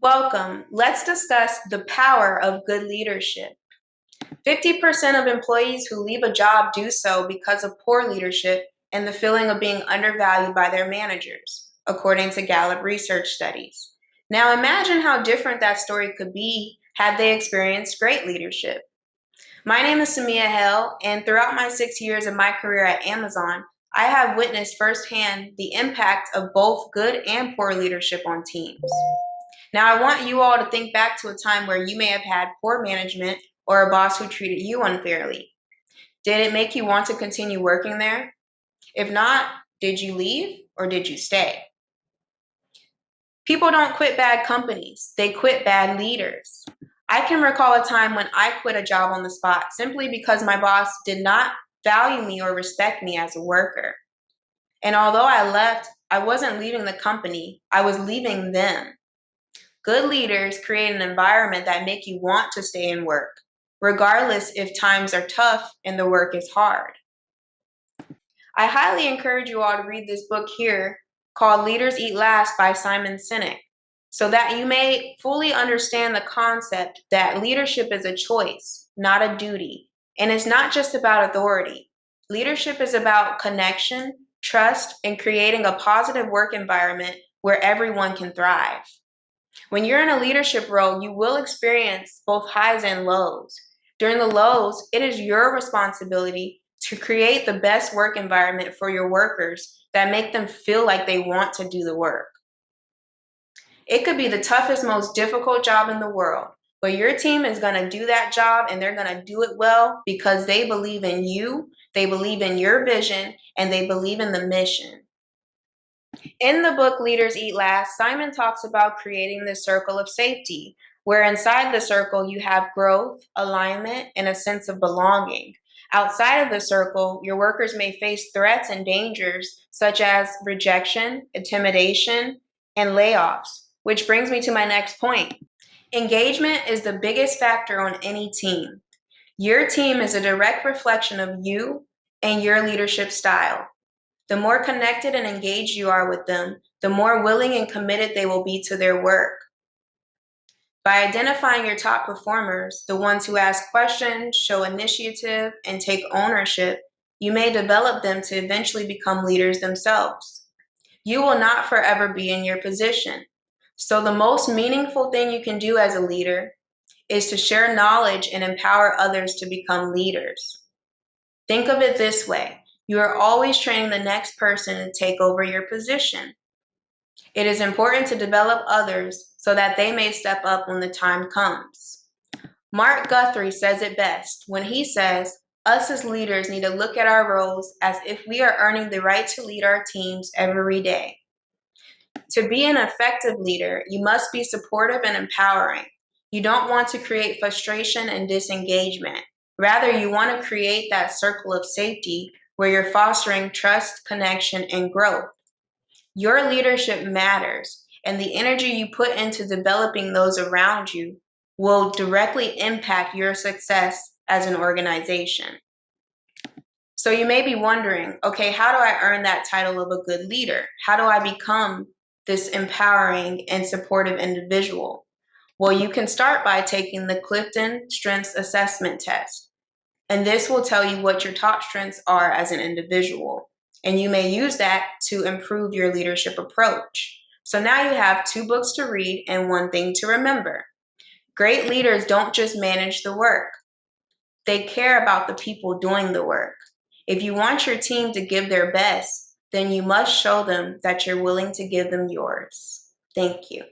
Welcome. Let's discuss the power of good leadership. 50% of employees who leave a job do so because of poor leadership and the feeling of being undervalued by their managers, according to Gallup research studies. Now imagine how different that story could be had they experienced great leadership. My name is Samia Hale, and throughout my 6 years of my career at Amazon, I have witnessed firsthand the impact of both good and poor leadership on teams. Now, I want you all to think back to a time where you may have had poor management or a boss who treated you unfairly. Did it make you want to continue working there? If not, did you leave or did you stay? People don't quit bad companies, they quit bad leaders. I can recall a time when I quit a job on the spot simply because my boss did not value me or respect me as a worker. And although I left, I wasn't leaving the company, I was leaving them. Good leaders create an environment that make you want to stay and work, regardless if times are tough and the work is hard. I highly encourage you all to read this book here called Leaders Eat Last by Simon Sinek, so that you may fully understand the concept that leadership is a choice, not a duty, and it's not just about authority. Leadership is about connection, trust, and creating a positive work environment where everyone can thrive. When you're in a leadership role, you will experience both highs and lows. During the lows, it is your responsibility to create the best work environment for your workers that make them feel like they want to do the work. It could be the toughest, most difficult job in the world, but your team is going to do that job and they're going to do it well because they believe in you, they believe in your vision, and they believe in the mission. In the book Leaders Eat Last, Simon talks about creating this circle of safety, where inside the circle you have growth, alignment, and a sense of belonging. Outside of the circle, your workers may face threats and dangers such as rejection, intimidation, and layoffs, which brings me to my next point. Engagement is the biggest factor on any team. Your team is a direct reflection of you and your leadership style. The more connected and engaged you are with them, the more willing and committed they will be to their work. By identifying your top performers, the ones who ask questions, show initiative, and take ownership, you may develop them to eventually become leaders themselves. You will not forever be in your position. So the most meaningful thing you can do as a leader is to share knowledge and empower others to become leaders. Think of it this way. You are always training the next person to take over your position. It is important to develop others so that they may step up when the time comes. Mark Guthrie says it best when he says, us as leaders need to look at our roles as if we are earning the right to lead our teams every day. To be an effective leader, you must be supportive and empowering. You don't want to create frustration and disengagement. Rather, you want to create that circle of safety where you're fostering trust, connection, and growth. Your leadership matters, and the energy you put into developing those around you will directly impact your success as an organization. So you may be wondering, okay, how do I earn that title of a good leader? How do I become this empowering and supportive individual? Well, you can start by taking the Clifton Strengths Assessment Test. And this will tell you what your top strengths are as an individual. And you may use that to improve your leadership approach. So now you have 2 books to read and 1 thing to remember. Great leaders don't just manage the work. They care about the people doing the work. If you want your team to give their best, then you must show them that you're willing to give them yours. Thank you.